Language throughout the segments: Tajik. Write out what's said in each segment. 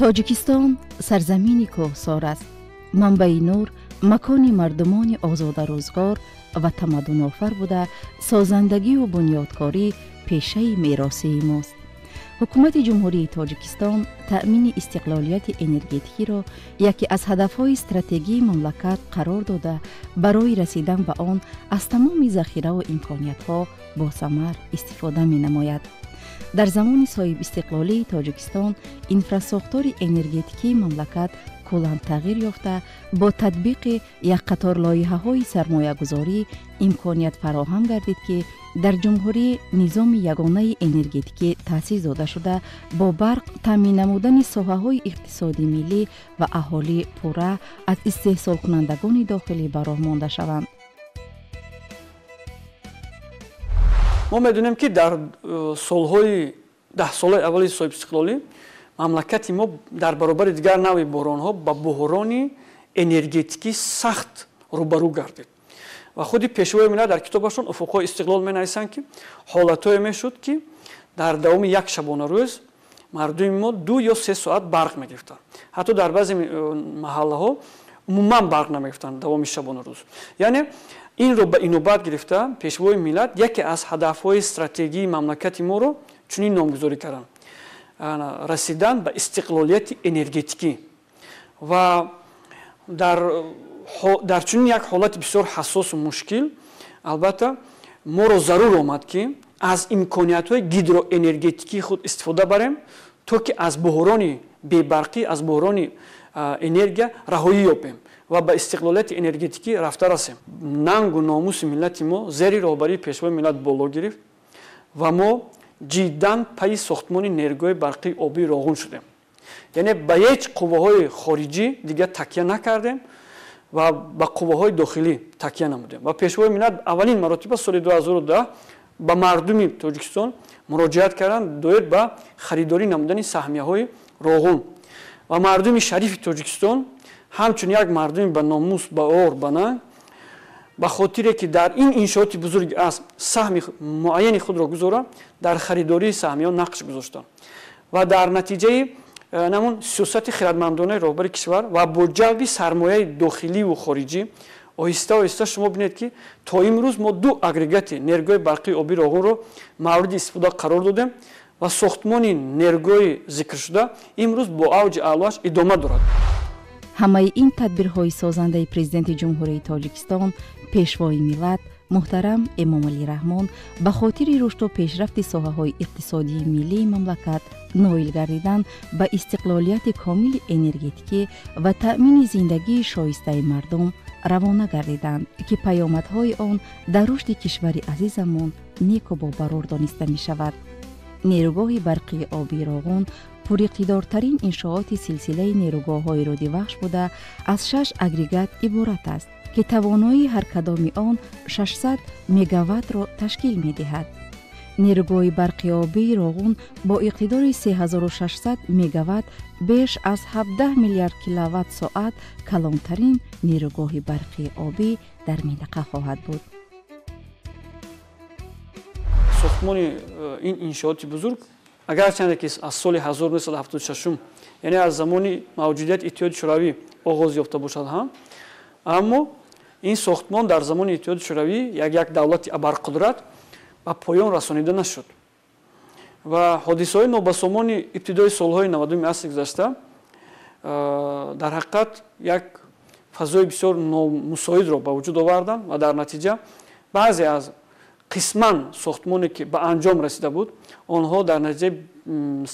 тоҷикистон сарзамини коҳсор аст, манбаи нур, макони мардумони озодарӯзгор ва тамаддунофар буда, созандагию бунёдкорӣ пешаи меросии мост. ҳукумати ҷумҳурии тоҷикистон таъмини истиқлолияти энергетикиро яке аз ҳадафҳои стратегии мамлакат қарор дода, барои расидан ба он аз тамоми захираву имкониятҳо босамар истифода менамояд. дар замони соҳибистиқлолии тоҷикистон инфрасохтори энергетикии мамлакат куллан тағйир ёфта, бо татбиқи як қатор лоиҳаҳои сармоягузорӣ имконият фароҳам гардид, ки дар ҷумҳурӣ низоми ягонаи энергетикӣ таъсис дода шуда, бо барқ таъмин намудани соҳаҳои иқтисоди миллӣ ва аҳолӣ пурра аз истеҳсолкунандагони дохилӣ бароҳ монда шаванд. мо медонем, ки дар солҳои 10 солаи аввали соҳибистиқлолӣ мамлакати мо дар баробари дигар навъи буҳронҳо ба буҳрони энергетикӣ сахт рӯбарӯ гардид. ва худи пешвои миллат дар китобашон уфуқҳои истиқлол менависанд, ки ҳолатое мешуд, ки дар давоми як шабонарӯз мардуми мо 2 ё 3 соат барқ мегирифтанд. ҳатто дар баъзе маҳаллаҳо умуман барқ намегирифтанд давоми шабонарӯз. яъне инро ба инобат гирифта пешвои миллат яке аз ҳадафҳои стратегии мамлакати моро чунин номгузорӣ карданд: расидан ба истиқлолияти энергетикӣ. ва дар чунин як ҳолати бисёр ҳассосу мушкил албатта моро зарур омад, ки аз имкониятҳои гидроэнергетикии худ истифода барем, то ки аз буҳрони бебарқӣ, аз буҳрони энергия раҳоӣ ёбем ва ба истиқлолияти энергетикӣ рафта расем. нангу номуси миллати мо зери роҳбарии пешвои миллат боло гирифт ва мо ҷиддан пайи сохтмони нергоҳи барқии обии роғун шудем. яъне ба ҳеҷ қувваҳои хориҷӣ дигар такя накардем ва ба қувваҳои дохилӣ такя намудем. ва пешвои миллат аввалин маротиба соли 2010 ба мардуми Тоҷикистон муроҷиат карданд, доед ба харидорӣ намудани саҳмияҳои роғун. ва мардуми шарифи Тоҷикистон ҳамчун як мардуми ба номус, ба ор, ба нанг, ба хотире ки дар ин иншооти бузурги аст саҳми муайяни худро гузора, дар харидории саҳмиҳо нақш гузоштанд. ва дар натиҷаи намун сиёсати хиратмандонаи роҳбари кишвар ва бо ҷалби сармояи дохиливу хориҷӣ, оҳиста оҳиста шумо бинед, ки то имрӯз мо 2 агрегати нергоҳи барқии обии роғунро мавриди истифода қарор додем ва сохтмони нергоҳи зикршуда имрӯз бо авҷи аълоаш идома дорад. ҳамаи ин тадбирҳои созандаи президенти ҷумҳурии тоҷикистон, пешвои миллат муҳтарам Эмомалӣ Раҳмон ба хотири рушду пешрафти соҳаҳои иқтисодии миллии мамлакат ноил гардидан ба истиқлолияти комили энергетикӣ ва таъмини зиндагии шоистаи мардум равона гардиданд, ки паёмадҳои он дар рушди кишвари азизамон неку бобарор дониста мешавад. нерӯгоҳи барқии обии роғун пуриқтидортарин иншооти силсилаи нерӯгоҳҳои рудивахш буда аз 6 агрегат иборат аст, ки тавоноии ҳар кадоми он 600 мегаваттро ташкил медиҳад. нерӯгоҳи барқии обии роғун бо иқтидори 3600 мегаватт беш аз 17 миллиард киловатт соат калонтарин нерӯгоҳи барқии обӣ дар минтақа хоҳад буд. сохтмони ин иншооти бузург агарчанде ки аз соли 1976, яъне аз замони мавҷудияти Иттиҳоди Шӯравӣ оғоз ёфта бошад ҳам, аммо ин сохтмон дар замони Иттиҳоди Шӯравӣ як давлати абарқудрат ба поён расонида нашуд. ва ҳодисаҳои нобасомони ибтидои солҳои 90-уми асри гузашта дар ҳақиқат як фазои бисёр номусоидро ба вуҷуд оварданд ва дар натиҷа баъзе аз қисман сохтмоне ки ба анҷом расида буд, онҳо дар натиҷаи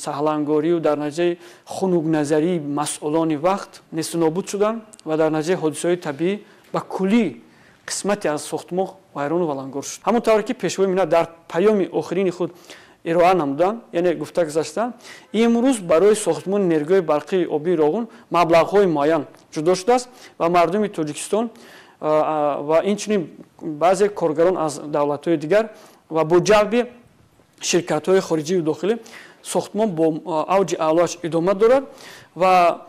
саҳлангорию, дар натиҷаи хунукназарии масъулони вақт несту нобуд шуданд ва дар натиҷаи ҳодисаҳои табиӣ ба куллӣ қисмате аз сохтмон вайрону валангор шуд. ҳамон тавре ки пешвои миллат дар паёми охирини худ ироа намуданд, яъне гуфта гузаштанд, имрӯз барои сохтмони нергоҳи барқии обии роғун маблағҳои муайян ҷудо шудааст ва мардуми Тоҷикистон ва инчунин баъзе коргарон аз давлатҳои дигар ва бо ҷалби ширкатҳои хориҷиву дохилӣ сохтмон бо авҷи аълоаш идома дорад ва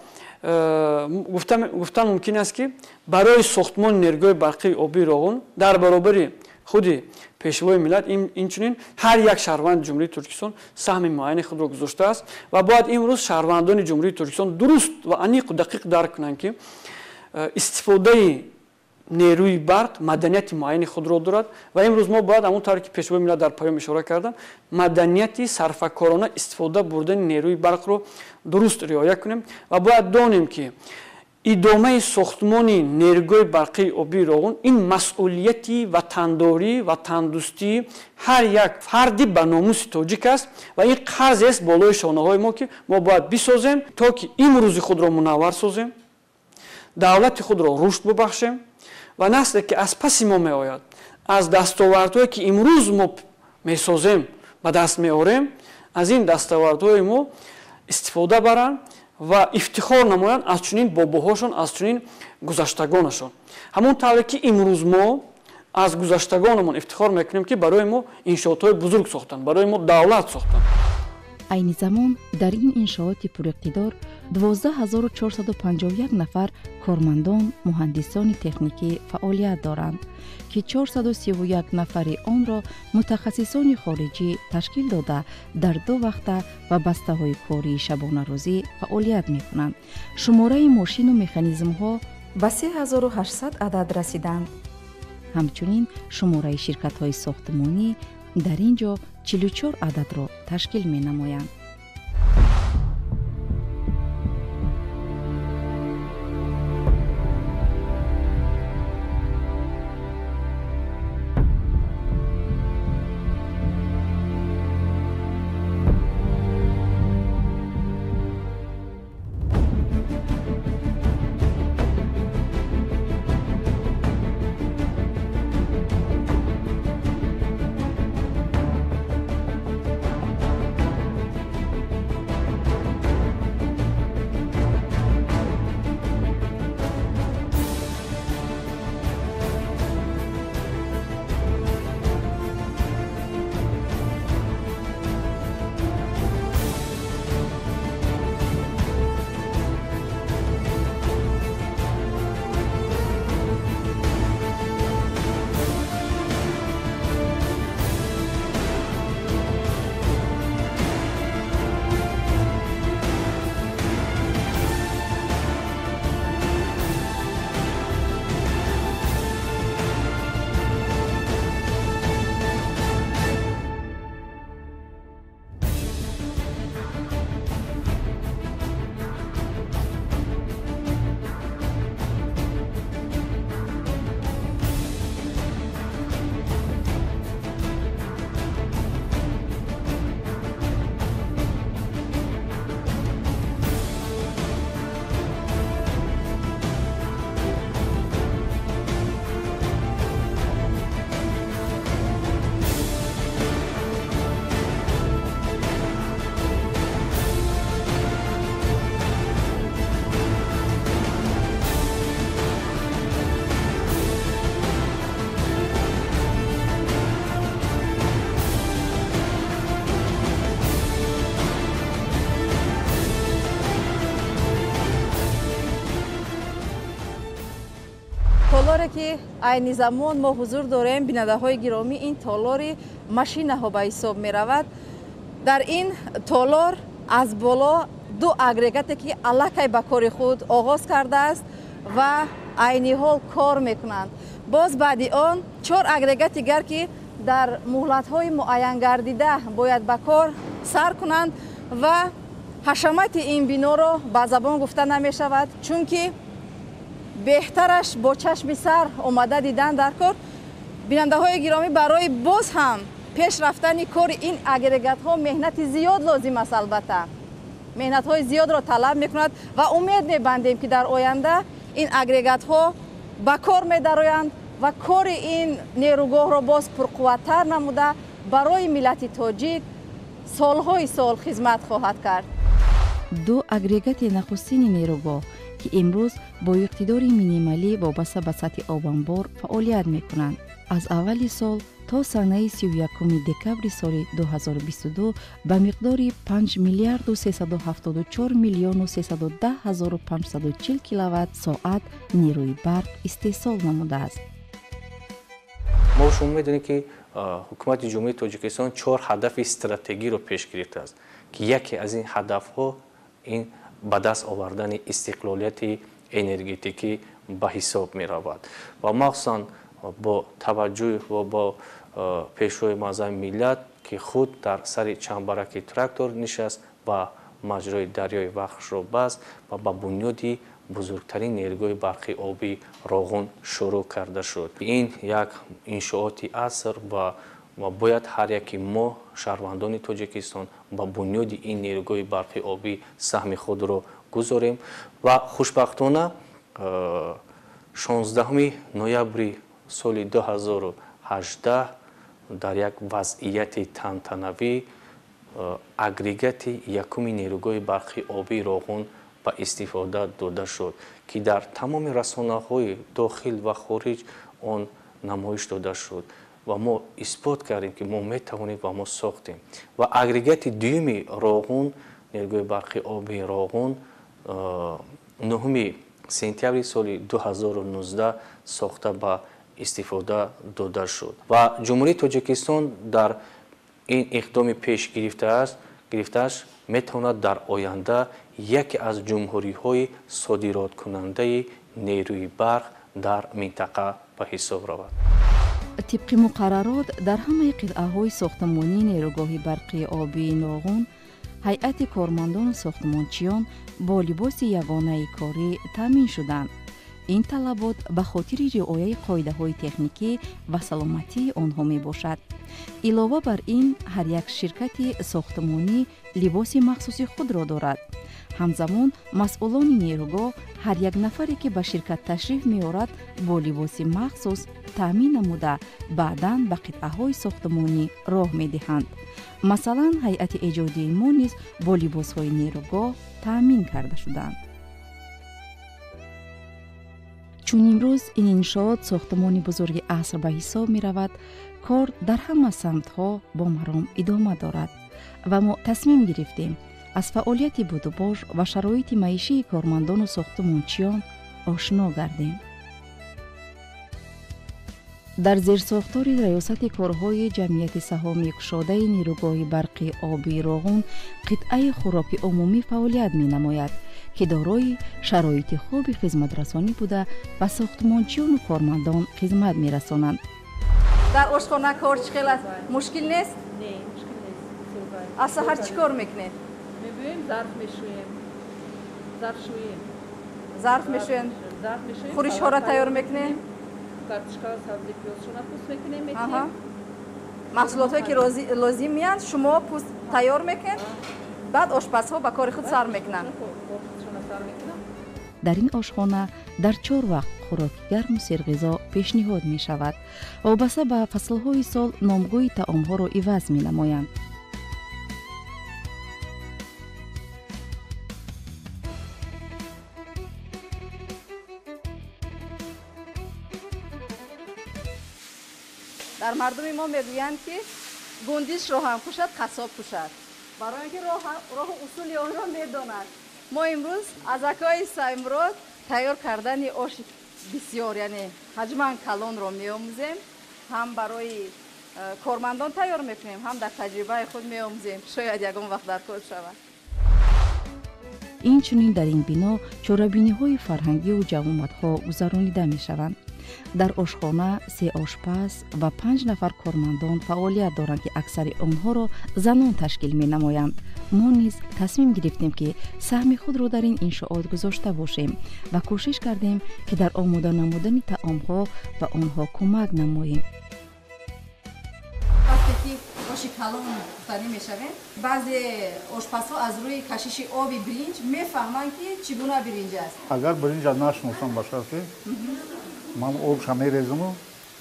гуфтан мумкин аст, ки барои сохтмони нергоҳи барқии обии роғун дар баробари худи пешвои миллат инчунин ҳар як шаҳрванди ҷумҳурии Туркистон саҳми муайяни худро гузоштааст ва бояд имрӯз шаҳрвандони ҷумҳурии Туркистон дуруст ва аниқу дақиқ дарк кунанд ки истифодаи нерӯи барқ маданияти муайяни худро дорад ва имрӯз мо бояд ҳамон тавре ки пешвои миллат дар паём ишора кардам маданияти сарфакорона истифода бурдани нерӯи барқро дуруст риоя кунем ва бояд донем ки идомаи сохтмони нерӯгоҳи барқии обии Роғун ин масъулияти ватандорӣ ватандӯстии ҳар як фарди ба номуси тоҷик аст ва ин қарзест болои шонаҳои мо ки мо бояд бисозем то ки имрӯзи худро мунаввар созем давлати худро рушд бубахшем ва насле ки аз паси мо меояд аз дастовардҳое ки имрӯз мо месозем ба даст меорем аз ин дастовардҳои мо истифода баранд ва ифтихор намоянд аз чунин бобоҳошон аз чунин гузаштагонашон ҳамон тавре ки имрӯз мо аз гузаштагонамон ифтихор мекунем ки барои мо иншоотҳои бузург сохтанд барои мо давлат сохтанд. айни замон дар ин иншооти пуриқтидор 12451 нафар кормандон муҳандисони техникӣ фаъолият доранд ки 431 нафари онро мутахассисони хориҷӣ ташкил дода дар ду вақта ва бастаҳои кории шабонарӯзӣ фаъолият мекунанд. шумораи мошину механизмҳо ба 3800 адад расиданд. ҳамчунин шумораи ширкатҳои сохтмонӣ дар ин ҷо 44 ададро ташкил менамоянд. толоре ки айни замон мо ҳузур дорем бинандаҳои гиромӣ ин толори машинаҳо ба ҳисоб меравад. дар ин толор аз боло ду агрегате ки аллакай ба кори худ оғоз кардааст ва айни ҳол кор мекунанд. боз баъди он 4 агрегати дигар ки дар муҳлатҳои муайянгардида бояд ба кор сар кунанд ва ҳашамати ин биноро ба забон гуфта намешавад, чунки беҳтараш бо чашми сар омада дидан дар кор. бинандаҳои гиромӣ барои боз ҳам пеш рафтани кори ин агрегатҳо меҳнати зиёд лозим аст. албатта меҳнатҳои зиёдро талаб мекунад ва умед мебандем ки дар оянда ин агрегатҳо ба кор медароянд ва кори ин нерӯгоҳро боз пурқувваттар намуда барои миллати тоҷик солҳои сол хизмат хоҳад кард. ду агрегати нахустини нерӯгоҳ ки имрӯз бо иқтидори минималӣ вобаста ба сатҳи обанбор фаъолият мекунанд. аз аввали сол то санаи 31 декабри соли 2022 ба миқдори 5 миллиарду 374 миллиону 310 ҳазору 540 киловатт соат нерӯи барқ истеҳсол намудааст. ما شما میدونید که حکومت جمهوری تاجیکستان 4 هدف استراتژی رو پیش گرفته است که یکی از این هدف‌ها این به دست آوردن استقلالیت انرژتیکی به حساب می رود و مخصوصا با توجه و با پیشروی معظم ملت که خود در سر چنبرک تراکتور نشست و مجرای دریای وخش را بست و به بنیادی بزرگترین نیروگاه برقی آبی راغون شروع کرده شد. این یک انشاءات عصر و باید هر یکی ما شهروندان تاجیکستان با بنیاد این نیروگاه برقی آبی سهم خود را گذاریم و خوشبختانه 16 نوامبر سال 2018 در یک وضعیت تنتنوی اگریگات یکم نیروگاه برقی آبی راغون به استفاده داده شد که در تمام رسانه‌های داخل و خارج آن نمایش داده شد و ما اثبات کردیم که ما میتوانیم و ما ساختیم و اگریگات دوم راغون نیروگاه برقی آبی راغون 9 سپتامبر سال 2019 ساخته به استفاده داده شد و جمهوری تاجیکستان در این اقدام پیش گرفته‌اش میتواند در آینده یکی از جمهوری‌های صادرات کننده نیروی برق در منطقه به حساب رود. طبق مقررات در همه قطعه‌های ساختمانی نیروگاه برقی آبی ناغون هیئت کارمندان ساختمانچیان با لباس یگانه کاری تامین شدند. این طلبات به خاطر رعایت قاعده‌های تکنیکی و سلامتی آنها می باشد. علاوه بر این هر یک شرکت ساختمانی لباس مخصوص خود را دارد. همزمان مسئولان نیروگاه هر یک نفری که به شرکت تشریف می آورد با لباس مخصوص تامین نموده بعداً به قطعه‌های ساختمانی راه می دهند. مثلا هیئت ایجادی ما نیز با لباس‌های نیروگاه تامین کرده شدند. چون امروز این انشاءات ساختمان بزرگ عصر به حساب می رود، کار در همه سمت‌ها با مرام ادامه دارد و ما تصمیم گرفتیم از فعالیت بودوباش و شرایط معیشی کارمندان و ساختمانچیان آشنا گردیم. در زیرساختار ریاست کارهای جمعیت سهامی گشاده نیروگاه برقی آبی راغون قطعه خوراک عمومی فعالیت می نماید که دارای شرایط خوب خدمت رسانی بوده و ساختمانچیان و کارمندان خدمت می رسانند. در آشخانه کار چقدر است؟ مشکل نیست؟ نه مشکل نیست. از سحر چی کار میکنید؟ میبویم ظرف میشویم. ظرف میشوین؟ خورش ها را تیار میکنید؟ کارتشکا سبزی پیازشون پوست میکنیم میکنیم. محصولات هایی که لازم میان شما پوست تیار میکن بعد آشپزها به کار خود سر میکنن. در این آشخانه در 4 وقت خوراک گرم و سرغذا پیشنهاد می شود و وابسته به فصلهای سال نامگوی طعامها را عوض می نمایند. در مردم ما میگویند که گندیش را هم کشد قصاب کشد، برای اینکه راه اصول آن را میداند. ما امروز از اکای سایمراد تیار کردن آش بسیار یعنی حجما کلان را میآموزیم، هم برای کارمندان تیار میکنیم هم در تجربه خود میآموزیم، شاید یگان وقت در کار شود. این چنین در این بنا چاره‌بینی‌های فرهنگی و جوامع‌ها گذرانیده می‌شوند. در آشخانه 3 آشپز و 5 نفر کارمندان فعالیت دارند که اکثر آنها را زنان تشکیل می‌نمایند. ما نیز تصمیم گرفتیم که سهم خود را در این انشاءات گذاشته باشیم و کوشش کردیم که در آماده نمودن طعام‌ها و آنها کمک نماییم. وقتی که آش کلان پختنی می‌شود، بعضی آشپزها از روی کشش آب برنج می‌فهمند که چگونه برنج است. اگر برنج نشناسم باشه که من آبش می‌ریزم و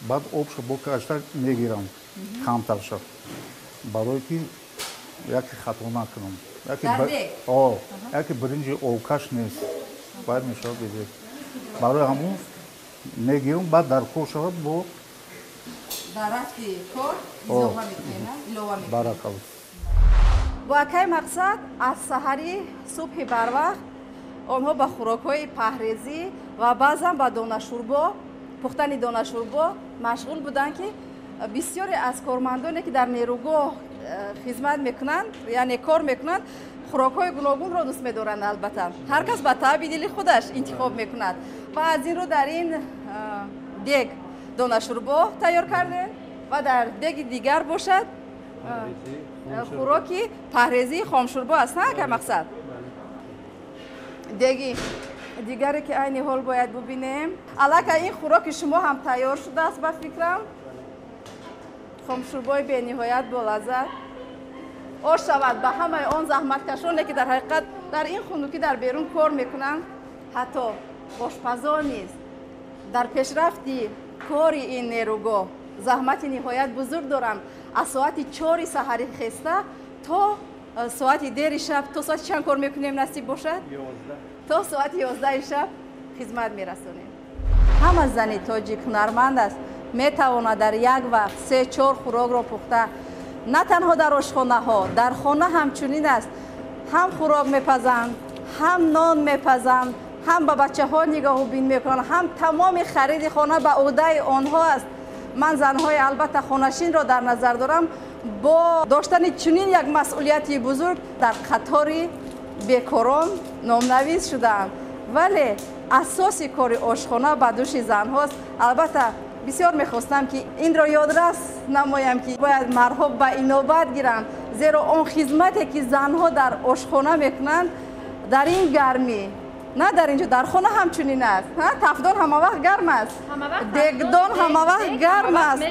بعد آبش با کشتر می‌گیرم کمتر شد برای که یکی خطا نکنم. یکی برنج آبکش نیست باید میشه بده برای همون میگیرم بعد در کار شود با در رفت کار اضافه میکنیم برکت. با اکی مقصد از سحری صبح بروقت آنها به خوراک‌های پهریزی و بعضا به دانه شوربا پختن دانه شوربا مشغول بودند که بسیاری از کارمندانی که در نیروگاه خدمت میکنند یعنی کار میکنند خوراک‌های گوناگون را دوست می‌دارند. البته هر کس به طبع دل خودش انتخاب میکند و از این رو در این دیگ دانه شوربا تیار کرده و در دیگ دیگر باشد خوراکی پهریزی خام شوربا است نه که مقصد دیگی دیگری که عین حال باید ببینیم. البته این خوراک شما هم تیار شده است به فکرم. خام شوربای به نهایت با لذت آش شود به همه آن زحمتکشانی که در حقیقت در این خنوکی در بیرون کار میکنند. حتی آشپزان نیز در پیشرفتی کار این نیروگاه زحمت نهایت بزرگ دارند. از ساعت 4 سحری خسته تا ساعت دیر شب تا ساعت چند کار میکنیم نصیب باشد؟ 11 تا ساعت 11 شب خدمت میرسونیم. همه زن تاجیک هنرمند است میتواند در یک وقت 3-4 خوراک را پخته نه تنها در آشخانه ها در خانه همچنین است. هم خوراک میپزند هم نان میپزند هم به بچه ها نگاه و بین میکنند هم تمام خرید خانه به عهده آنها است. من زنهای البته خانشین را در نظر دارم با داشتن چنین یک مسئولیتی بزرگ در قطار بیکاران نامنویس شدند ولی اساس کار آشخانه به دوش زنهاست. البته بسیار میخواستم که این را یادرس نمایم که باید مردها به اینوبت گیرند زیرا آن خدمتی که زنها در آشخانه میکنند در این گرمی نه در اینجا در خانه همچنین است. تفدان همه وقت گرم است دگدان همه وقت گرم است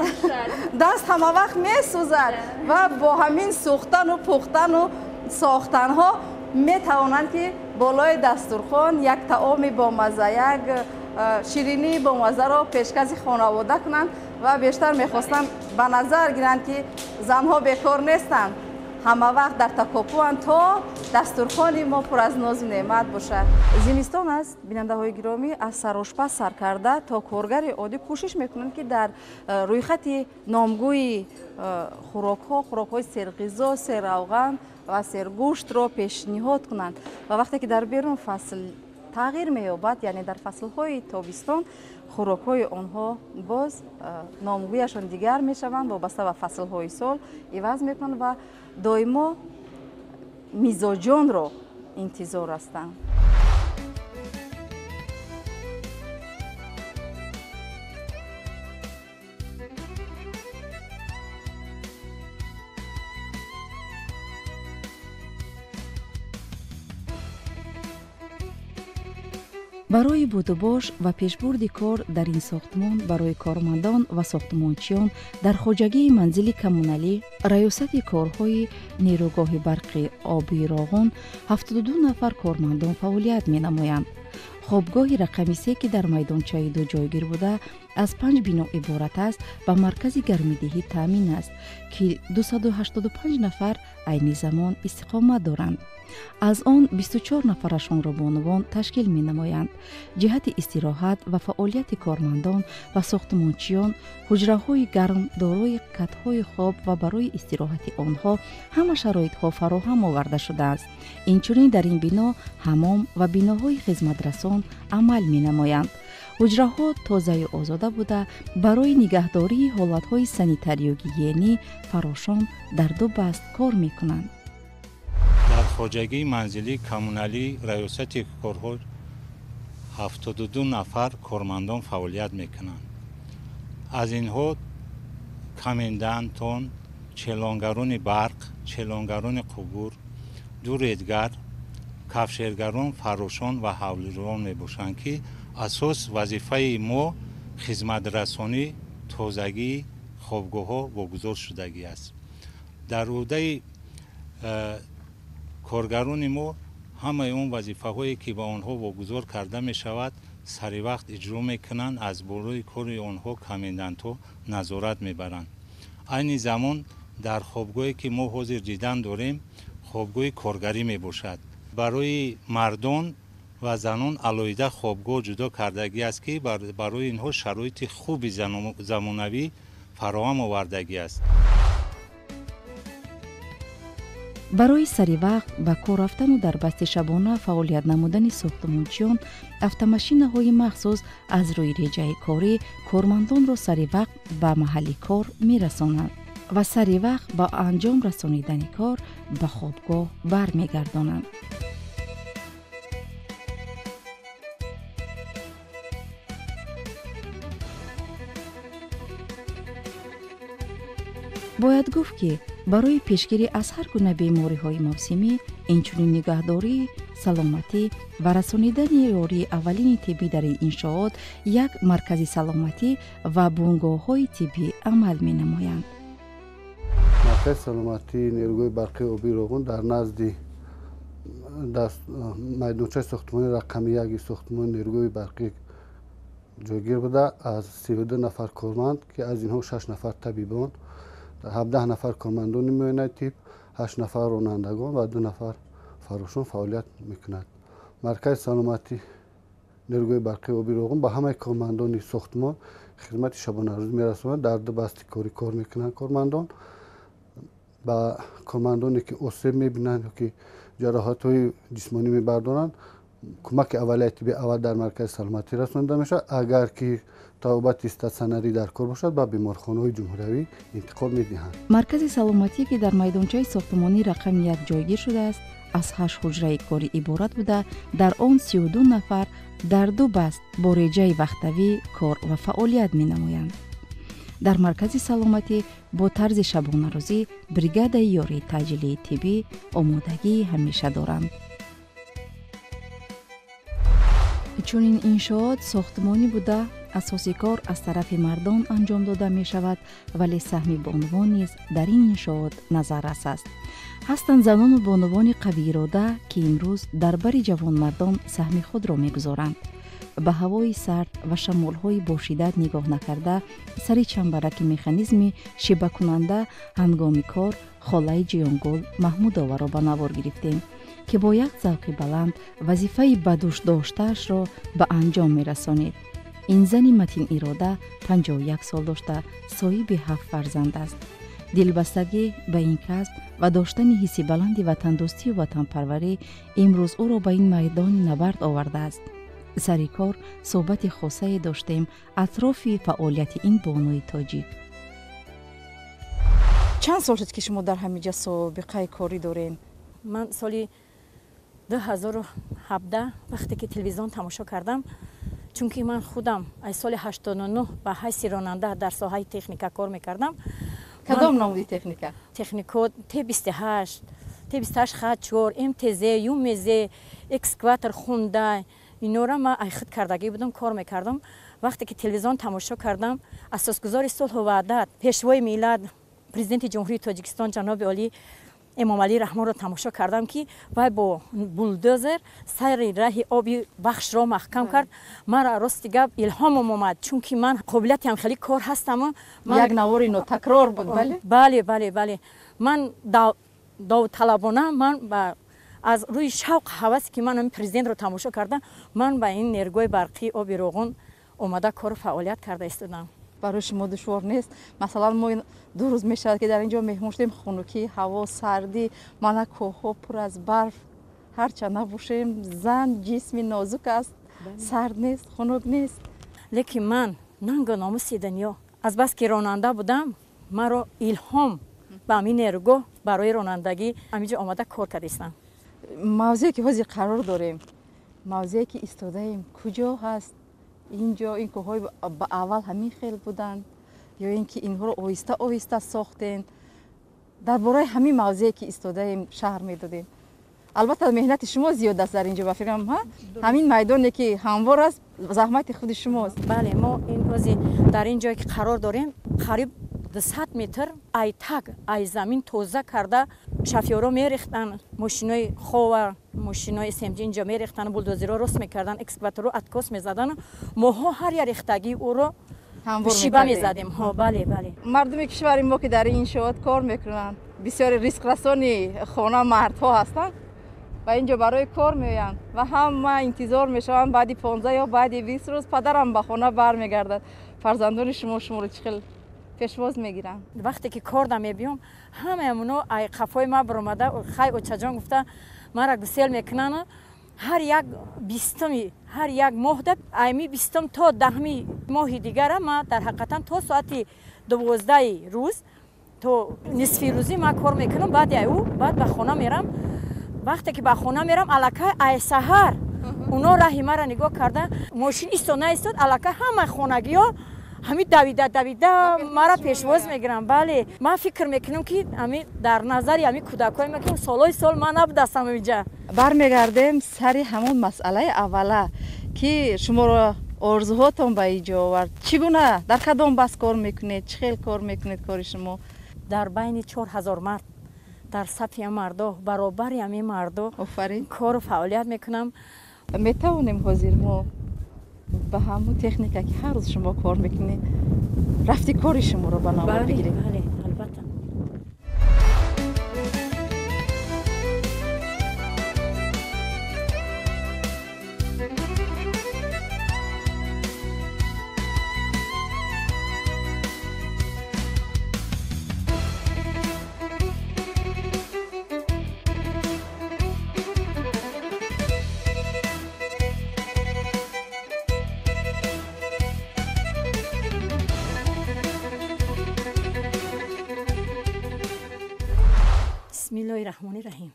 دست همه وقت میسوزد و با همین سوختن و پختن و ساختن ها میتوانند که بالای دسترخوان یک طعام با مزه یک شیرینی با مزه را پیشکش خانواده کنند و بیشتر میخواستم به نظر گیرند که زنها بیکار نیستند همه وقت در تکاپوان تا دسترخوان ما پر از ناز و نعمت باشد. زمستان است بیننده های گرامی از سرآشپز سرکرده تا کارگر عادی کوشش میکنند که در روی خط نامگوی خوراک های سرغذا سرروغن و سرگوشت را پیشنهاد کنند و وقتی که در بیرون فصل تغییر می‌یابد یعنی در فصل‌های تابستان خوراک‌های آنها باز نامگویشان دیگر می‌شوند وابسته به فصل‌های سال عوض می‌کنند و دائما میزاجان را انتظار هستند. برای بودوباش و پیشبرد کار در این ساختمان برای کارمندان و ساختمانچیان در خواجگی منزل کمونالی ریاست کارهای نیروگاه برق آبی راغون 72 نفر کارمندان فعالیت می نمایند. خوابگاه رقمی 3 که در میدانچه 2 جایگیر بوده از 5 بنا عبارت است و مرکز گرمیدهی تامین است که 285 نفر عین زمان استقامت دارند. از آن 24 نفرشان را بانوان تشکیل می نمایند. جهت استراحت و فعالیت کارمندان و ساختمانچیان حجره های گرم دارای کتهای خواب و برای استراحت آنها همه شرایط ها فراهم آورده شده است. اینچنین در این بنا حمام و بناهای خدمت رسان عمل می نمایند. حجره ها تازه و آزاده بوده برای نگهداری حالت های سانیتاری و گیگینی فراشان در 2 بست کار می کنند. در خواجگی منزلی کمونالی ریاست کارها 72 نفر کارمندان فعالیت میکنند. از اینها کماندانتان، چلانگران برق، چلانگران قبور، 2 ریدگر، کفشرگران، فراشان و حولران میباشند که اساس وظیفه ما خدمت رسانی، تازگی خوابگاه ها واگذار شدگی است. در عهده کارگران ما همه اون وظیفه هایی که به آنها واگذار کرده می شود سری وقت اجرا می کنند. از بالای کار آنها کماندانت‌ها نظارت می برند. این زمان در خوابگاهی که ما حاضر دیدن داریم خوابگاه کارگری می باشد. برای مردان و زنان علایده خوابگاه جدا کردگی است که برای اینها شرایط خوب زمانوی فراهم آوردگی است. барои сари вақт ба кор рафтану дар басти шабона фаъолият намудани сохтмончиён автомашинаҳои махсус аз рӯи реҷаи корӣ кормандонро сари вақт ба маҳалли кор мерасонанд ва сари вақт ба анҷом расонидани кор ба хобгоҳ бармегардонанд. бояд гуфт ки барои пешгирӣ аз ҳар гуна бемориҳои мавсимӣ инчунин нигаҳдорӣ саломатӣ ва расонидани ёрии аввалини тиббӣ дар иншоот як маркази саломатӣ ва бунгоҳҳои тиббӣ амал менамоянд. маркази саломатии нерӯгои барқии оби роғун дар назди майдончаи сохтмони рақами 1 сохтмони нерӯгои барқӣ ҷойгир буда аз 32 нафар корманд ки аз инҳо 6 нафар табибон 17 нафар кормандони муоинаи тиб 8 нафар ронандагон ва 2 нафар фарошон фаъолият мекунад. маркази саломатии нерӯгои барқии оби роғун ба ҳамаи кормандони сохтмон хизмати шабонарӯзӣ мерасонад. дар 2 басти корӣ кор мекунанд кормандон. ба кормандоне ки осеб мебинанд ёки ҷароҳатҳои ҷисмонӣ мебардоранд кӯмаки аввалияи тибби аввал дар маркази саломатӣ расонида мешавад. агар ки табобати статсионарӣ дар кор бошад ба беморхонаҳои ҷумҳуриявӣ интиқол медиҳанд. маркази саломатӣ ки дар майдончаи сохтмони рақами 1 ҷойгир шудааст аз 8 ҳуҷраи корӣ иборат буда дар он 32 нафар дар 2 баст бо реҷаи вақтавӣ кор ва фаъолият менамоянд. дар маркази саломатӣ бо тарзи шабонарӯзӣ бригадаи ёрии таъҷилии тиббӣ омодагии ҳамеша доранд. чунин иншоот сохтмонӣ буда асоси кор аз тарафи мардон анҷом дода мешавад, вале саҳми бонувон низ дар ин иншоот назаррас аст. ҳастанд занону бонувони қавиирода ки имрӯз дар бари ҷавонмардон саҳми худро мегузоранд. ба ҳавои сард ва шамолҳои бошиддат нигоҳ накарда сари чамбараки механизми шибакунанда ҳангоми кор холаи ҷиёнгул маҳмудованро ба навор гирифтем ки бо як завқи баланд вазифаи бадӯш доштаашро ба анҷом мерасонид. ин зани матинирода 51 сол дошта соҳиби 7 фарзанд аст. дилбастагӣ ба ин касб ва доштани ҳисси баланди ватандӯстию ватанпарварӣ имрӯз ӯро ба ин майдони набард овардааст. сари кор суҳбати хосае доштем атрофи фаъолияти ин бонуи тоҷик. чанд сол шуд ки шумо дар ҳамиҷа собиқаи корӣ дорем? ман соли 2017 вақте ки телевизион тамошо кардам, чунки ман худам аз соли 89 ба ҳайси ронанда дар соҳаи техника кор мекардам. кадом номуди техника? техникот Т28, Т28 хат4, МТЗ, ЮМЗ, экскаватор, хундай инора ман айхид кардагӣ будам, кор мекардам. вақте ки телевизион тамошо кардам, асосгузори сулҳу ваҳдат, пешвои миллат, президенти ҷумҳурии Тоҷикистон ҷаноби олӣ Эмомалӣ Раҳмонро тамошо кардам, ки вай бо булдозер сайри раҳи оби бахшро маҳкам кард. мара рости гап илҳомом омад, чунки ман қобилияти ҳамхелӣ кор ҳастаму як навори нотакрор буд. бале ман довталабона ман ба аз рӯи шавқ ҳавасе ки ман президентро тамошо кардам, ман ба ин нерӯгои барқии оби роғун омада кору фаъолият карда истодам. барои шумо душвор нест? масалан мо 2 рӯз мешавад ки дар инҷо меҳмон шудем, хунукӣ, ҳаво, сардӣ, мана коҳҳо пур аз барф, ҳарчанд набошем зан ҷисми нозук аст, сард нест, хунук нест. лекин ман нангу номуси дунё аз бас ки ронанда будам, маро илҳом ба амин нерӯгоҳ барои ронандагӣ амиҷо омада кор кардистам. мавзее ки ҳозир қарор дорем, мавзее ки истодаем куҷо ҳаст? инҷо ин кӯҳҳои ба аввал ҳамин хел буданд ё ин ки инҳоро оҳиста оҳиста сохтен? дар бораи ҳамин мавзее ки истодаем шаҳр медодем. албатта меҳнати шумо зиёд аст дар инҷо, ба фикрам ҳамин майдоне ки ҳамвор аст заҳмати худи шумост. бале мо ин рӯзи дар ин ҷое ки қарор дорем, қариб 200 метр ай так ай замин тоза карда шофёро мерехтанд, мошинои хова, мошинои СМЖ инҷо мерехтанд, булдозерро рост мекарданд, экскаваторро откос мезаданд. моҳо ҳар як рехтагии ӯро шиба мезадем. бале мардуми кишвари мо ки дар ин иншоот кор мекунанд, бисёри ризқрасони хона мардҳо ҳастанд ва инҷо барои кор меоянд ва ҳама интизор мешаванд баъди 15 ё баъди 20 рӯз падарам ба хона бармегардад. фарзандони шумо шуморо чӣ хел пешвоз мегиранд. вақте ки кор да мебиём ҳамаамуно ай қафои ма баромада хай очаҷон гуфта мара гусел мекунанд ҳар як бистуми ҳар як моҳ да айми бистум то 10 моҳи дигара ма дар ҳақиқатан то соати 12 рӯз то нисфи рӯзӣ ма кор мекунам баъди аю баъд ба хона мерам вақте ки ба хона мерам аллакай ай саҳар уно раҳи мара нигоҳ карда мошин истод наистод аллакай ҳамаи хонагиҳо ҳамин давида мара пешвоз мегирам. бале ман фикр мекунам ки ҳамин дар назари ҳамин кӯдакои ма ки солҳои сол ман набудастам инҷа. бармегардем сари ҳамон масъалаи аввала ки шуморо орзуҳотон ба иҷо овард. Чӣ гуна дар кадом бас кор мекунед? Чӣ хел кор мекунед кори шумо? дар байни 4000 мард дар сафи мардо баробари ҳамин мардо кору фаъолият мекунам. метавонем ҳозир мо ба ҳамун техника ки ҳар рӯз шумо кор мекунед рафти кори шуморо ба навор бигирем? бале албатта. бисмиллоҳи раҳмони раҳим.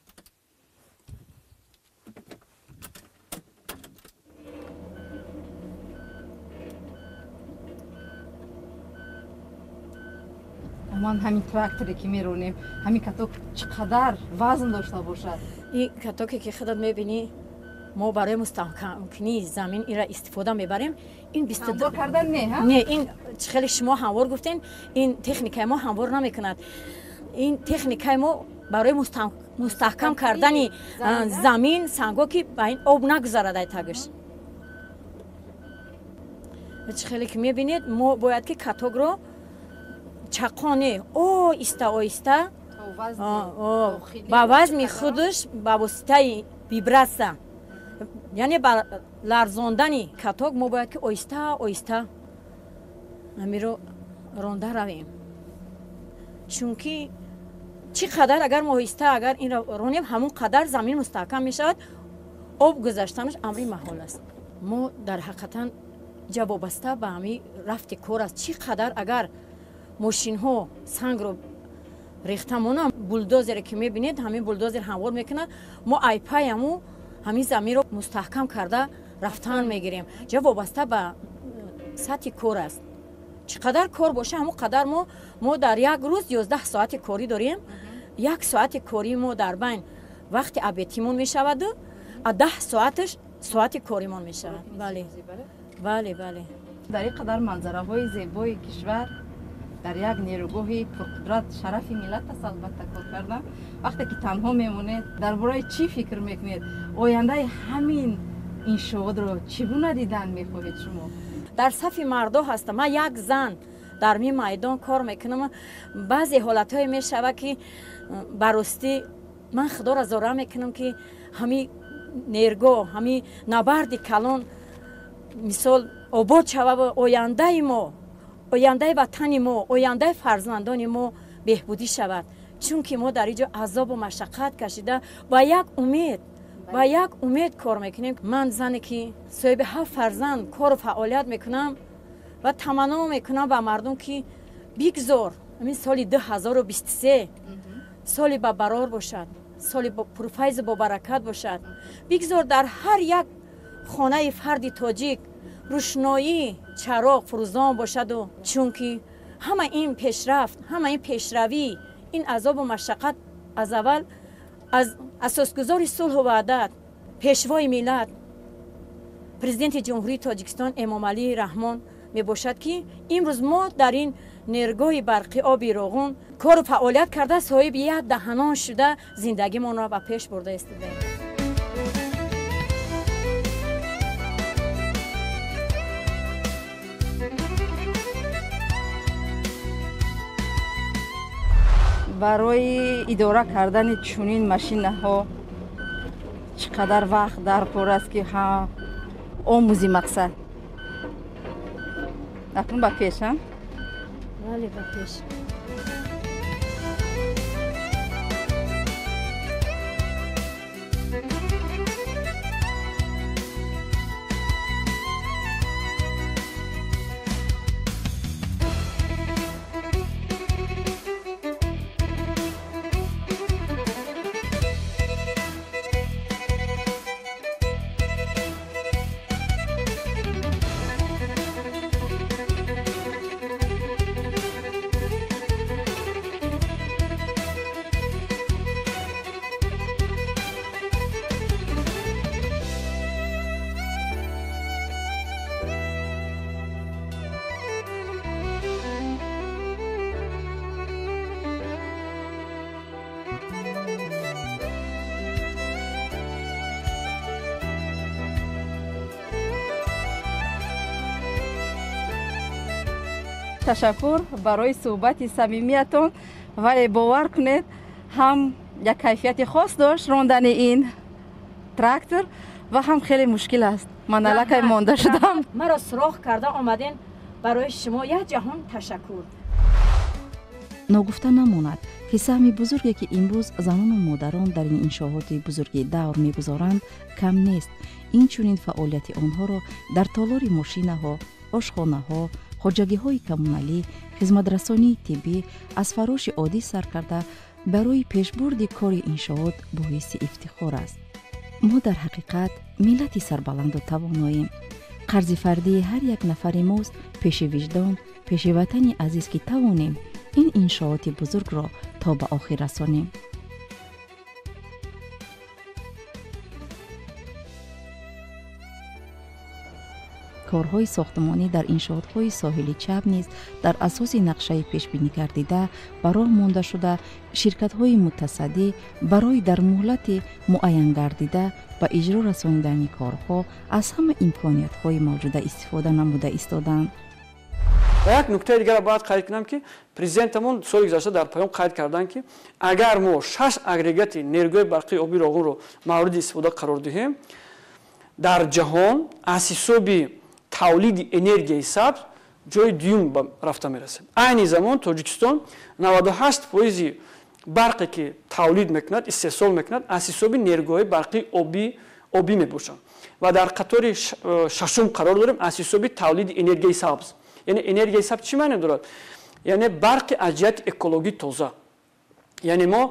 ман ҳамин тракторе ки меронем ҳамин каток чӣ қадар вазн дошта бошад? ин катоке ки худат мебинӣ мо барои мустаҳкамкунии замин инра истифода мебарем. ин 22 кардан не ин чӣ хеле шумо ҳамвор гуфтен ин техникаи мо ҳамвор намекунад. ин техникаи мо барои мустаҳкам кардани замин санго ки ба ин об нагузарад ай тагиш. чӣ хеле ки мебинед мо бояд ки катокро чақоне оҳиста ба вазни худаш ба воситаи вибратсия яъне ба ларзондани каток мо бояд ки оҳиста амиро ронда равем. чунки чӣ қадар агар мо оҳиста агар инро ронем ҳамон қадар замин мустаҳкам мешавад. об гузаштанаш амри маҳол аст. мо дар ҳақиқатан ҷа вобаста ба ҳамин рафти кор аст. чӣ қадар агар мошинҳо сангро рехта монанд булдозере ки мебинед ҳамин булдозер ҳамвор мекунад мо айпаяму ҳамин заминро мустаҳкам карда рафтан мегирем. ҷа вобаста ба сатҳи кор аст. чӣ қадар кор боша ҳамон қадар мо дар як рӯз 11 соати корӣ дорем. 1 соати кории мо дар байн вақти обедимон мешаваду 10 соаташ соати коримон мешавад. бале дар ин қадар манзараҳои зебои кишвар дар як нерӯгоҳи пурқудрат шарафи миллат аст албатта кор кардан. вақте ки танҳо мемонед дар бораи чӣ фикр мекунед? ояндаи ҳамин иншоотро чӣ гуна дидан мехоҳед шумо? дар сафи мардо ҳастам. ман як зан дар мин майдон кор мекунам. баъзе ҳолатҳое мешавад ки баростӣ ман худоро зора мекунам ки ҳамин нергоҳ ҳамин набарди калон мисол обод шава ва ояндаи мо ояндаи ватани мо ояндаи фарзандони мо беҳбудӣ шавад. чунки мо дар инҷо азобу машаққат кашида ба як умед кор мекунем. ман зане ки соҳиби 7 фарзанд кору фаъолият мекунам ва таманно мекунам ба мардум ки бигзор ҳамин соли 2023 соли ба барор бошад, соли пурфайзу бобаракат бошад. бигзор дар ҳар як хонаи фарди тоҷик рӯшноӣ чароғ фурӯзон бошаду чунки ҳама ин пешрафт ҳама ин пешравӣ ин азобу машаққат аз аввал аз асосгузори сулҳу ваҳдат пешвои миллат президенти ҷумҳурии тоҷикистон эмомалии раҳмон мебошад ки имрӯз мо дар ин нергоҳи барқи оби роғун кору фаъолият карда соҳиби як даҳанон шуда зиндагимонро ба пеш бурда истодем. барои идора кардани чунин машинаҳо чӣ қадар вақт дар кор аст ки омӯзи мақсад акнун ба пешам вале ба пеш. ташаккур барои суҳбати самимиятон, вале бовар кунед ҳам як кайфияти хос дошт рондани ин трактор ва ҳам хеле мушкил аст. ман аллакай монда шудам. маро суроғ карда омаден. барои шумо як ҷаҳон ташаккур. ногуфта намонад ки саҳми бузурге ки имрӯз занону модарон дар ин иншооти бузурги давр мегузоранд кам нест. инчунин фаъолияти онҳоро дар толори мошинаҳо, ошхонаҳо, хоҷагиҳои коммуналӣ, хизматрасонии тиббӣ аз фароши оддӣ сар карда барои пешбурди кори иншоот боиси ифтихор аст. мо дар ҳақиқат миллати сарбаланду тавоноем. қарзи фардии ҳар як нафари мост пеши виҷдон, пеши ватани азиз ки тавонем ин иншооти бузургро то ба охир расонем. корҳои сохтмонӣ дар иншоотҳои соҳили чап низ дар асоси нақшаи пешбинӣ гардида ба роҳ монда шуда, ширкатҳои мутасаддӣ барои дар муҳлати муайян гардида ба иҷро расонидани корҳо аз ҳама имкониятҳои мавҷуда истифода намуда истоданд. ва як нуктаи дигар бояд қайд кунам ки президентамон соли гузашта дар паём қайд карданд ки агар мо 6 агрегати нерӯи барқии оби роғунро мавриди истифода қарор диҳем, дар ҷаҳон аз ҳисоби тавлиди энергияи сабз ҷои дуюм рафта мерасем. айни замон Тоҷикистон 98% барқе ки тавлид мекунад, истеҳсол мекунад, аз ҳисоби нерӯҳои барқии обӣ мебошанд ва дар қатори шашум қарор дорем аз ҳисоби тавлиди энергияи сабз. яъне энергияи сабз чӣ маъне дорад? яъне барқи аз ҷиҳати экологӣ тоза. яъне мо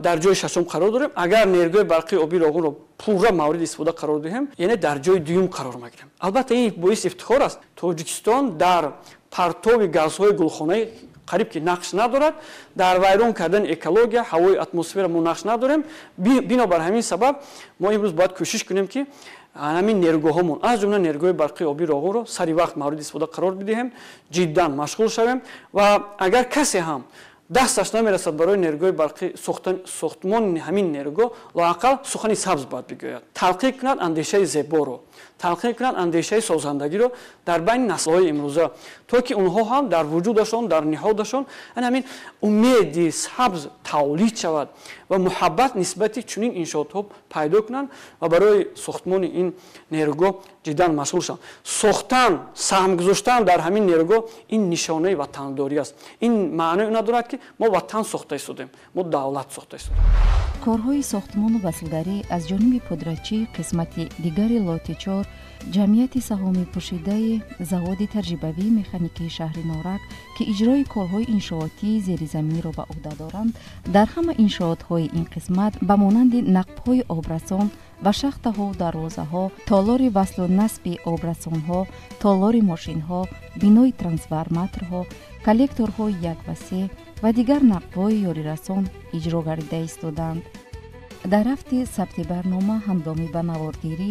дар ҷои шашум қарор дорем. агар нерӯи барқии оби роғунро пурра мавриди истифода қарор диҳем, яъне дар ҷои дуюм қарор мегирем. албатта ин боиси ифтихор аст. Тоҷикистон дар партови газҳои гулхонаӣ қариб ки нақш надорад. дар вайрон кардани экология, ҳавои атмосфера мо нақш надорем. бинобар ҳамин сабаб мо имрӯз бояд кӯшиш кунем ки ҳамин нерӯгоҳомон аз ҷумла нерӯи барқии оби роғунро сари вақт мавриди истифода қарор бидиҳем, ҷиддан машғул шавем ва агар касе ҳам дасташ намерасад барои нерӯи барқӣ сохтмони ҳамин нерӯгоҳ лоақал сухани сабз бояд бигӯяд. талқӣ кунад андешаи зеборо, талқӣ кунад андешаи созандагиро дар байни наслҳои имрӯза, то ки онҳо ҳам дар вуҷудашон, дар ниҳодашон ҳамин умеди сабз тавлид шавад ва муҳаббат нисбати чунин иншоотҳо пайдо кунанд ва барои сохтмони ин нерӯгоҳ ҷиддан машғул шаванд. сохтан, саҳм гузоштан дар ҳамин нерӯгоҳ ин нишонаи ватандорӣ аст. ин маънои надорад ки мо ватан сохта истодем, мо давлат сохта истодем. корҳои сохтмону василгарӣ аз ҷониби пудратчии қисмати дигари лоти 4 ҷамъияти саҳоми пӯшидаи заводи таҷрибавии механикии шаҳри норак ки иҷрои корҳои иншоотии зеризаминро ба уҳда доранд, дар ҳама иншоотҳои ин қисмат ба монанди нақбҳои обрасон ва шахтаҳо, дарвозаҳо, толори васлу насби обрасонҳо, толори мошинҳо, бинои трансформаторҳо, коллекторҳои яквасеъ ва дигар нақбҳои ёрирасон иҷро гардида истоданд. дар ҳафти сабти барнома ҳангоми ба наворгирӣ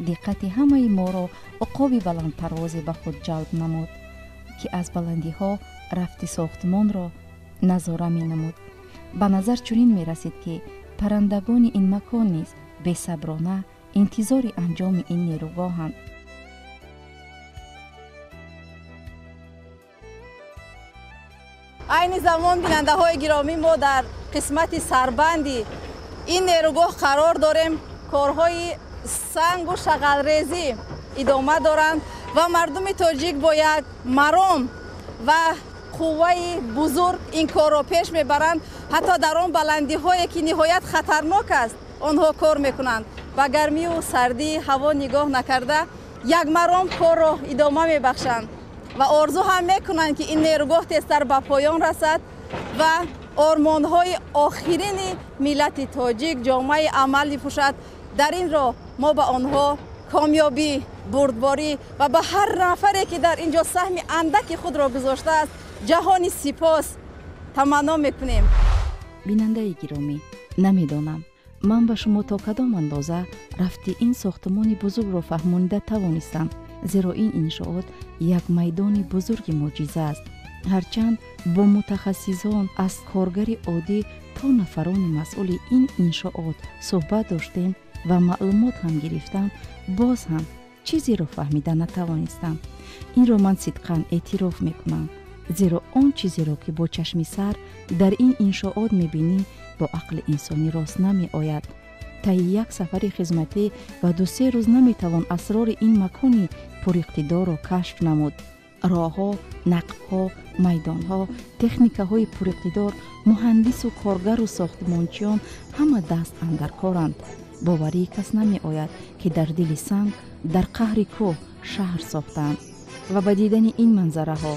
диққати ҳамаи моро уқоби баландпарвозе ба худ ҷалб намуд, ки аз баландиҳо рафти сохтмонро назора менамуд. ба назар чунин мерасид ки паррандагони ин макон низ бесаброна интизори анҷоми ин нерӯгоҳанд. айни замон бинандаҳои гиромӣ, мо дар қисмати сарбанди ин нерӯгоҳ қарор дорем. корҳои сангу шағалрезӣ идома доранд ва мардуми тоҷик бо як маром ва قوه بزرگ این کار را پیش میبرند. حتی در آن بلندی هایی که نهایت خطرناک است آنها کار میکنند. با گرمی و سردی هوا نگاه نکرده یک مرام کار را ادامه میبخشند و آرزو هم میکنند که این نیروگاه تیزتر به پایان رسد و آرمان های آخرین ملت تاجیک جامعه عمل پوشد. در این راه ما به آنها کامیابی، بردباری و به هر نفری که در اینجا سهم اندک خود را گذاشته است جهانی سپاس تمنا میکنیم. بیننده گرامی، نمیدانم من به شما تا کدام اندازه رفتی این ساختمان بزرگ را فهمانده توانستم، زیرا این انشاءات یک میدان بزرگ معجزه است. هرچند با متخصصان از کارگر عادی تا نفران مسئول این انشاءات صحبت داشتیم و معلومات هم گرفتم، باز هم چیزی را فهمیده نتوانستم. این را من صدقاً اعتراف میکنم، زیرا آن چیزی را که با چشم سر در این انشاءات میبینی با عقل انسانی راست نمی آید. طی یک سفر خدمتی و 2-3 روز نمیتوان اسرار این مکانی پر اقتدار را کشف نمود. راهها، نقبها، میدانها، تکنیکهای پر اقتدار، مهندس و کارگر و ساختمانچیان همه دست اندر کارند. باوری کس نمی آید که در دل سنگ در قهر کوه شهر ساختند و با دیدن این منظره ها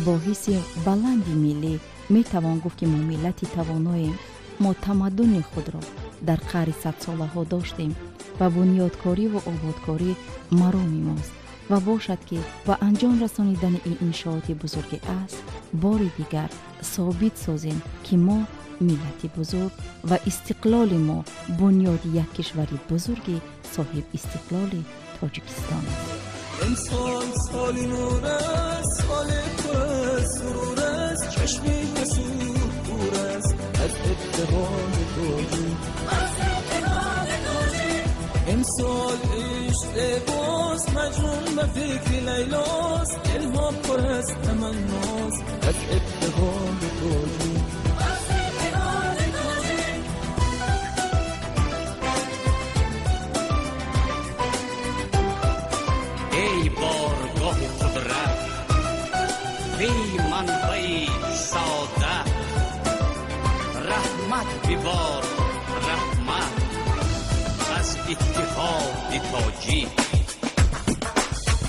با حس بلندی ملی می توان گفت که ما ملتی تواناییم. ما تمدن خود را در قهر 100 ساله ها داشتیم و بنیادکاری و آبادکاری مرام ماست و باشد که با انجام رسانیدن این انشاءات بزرگ است بار دیگر ثابت سازیم که ما ملت بزرگ و استقلال ما بنیاد یک کشور بزرگ صاحب استقلال تاجیکستان است. امسال سالی نور است، سال پر از سرور است، چشمی حسود دور است از اتحاد تاجیک. امسال عشق باز مجنون به فکر لیلاست، دلها پر از تمناست از اتحاد تاجیک. ای بارگاه قدرت، ای منبع سعادت، رحمت ببار رحمت از اتحاد تاجیک.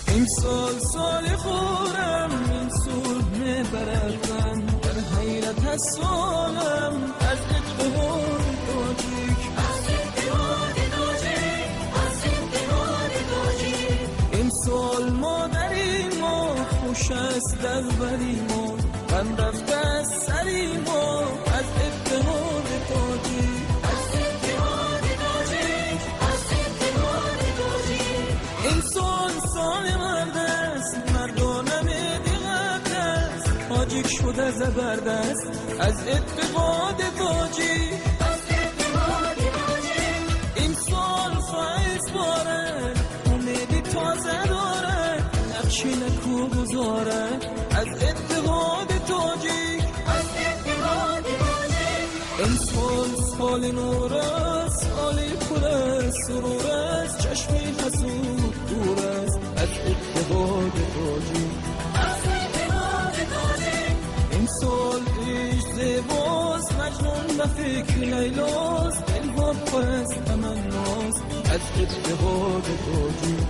امسال سال خورم، این سود میبردم در حیرت از سالم از اتحاد تاجیک. امسال مادری ما خوش است در بری ما، غم رفته از سری ما از اتحاد تاجیک. امسال سال مرد است، مردانه میدیغت است، تاجیک شده زبردست از اتحاد تاجیک. امسال فایز بارد امیدی تازه دارد، نقشی نکو گذارد از اتحاد تاجیک. امسال سال نور است، سالی پر از سرور است، چشمی حسود دور است از اتحاد تاجیک. امسال عشق زیباست، مجنون به فکر لیلاست، دلها پر از تمناست از اتحاد تاجیک.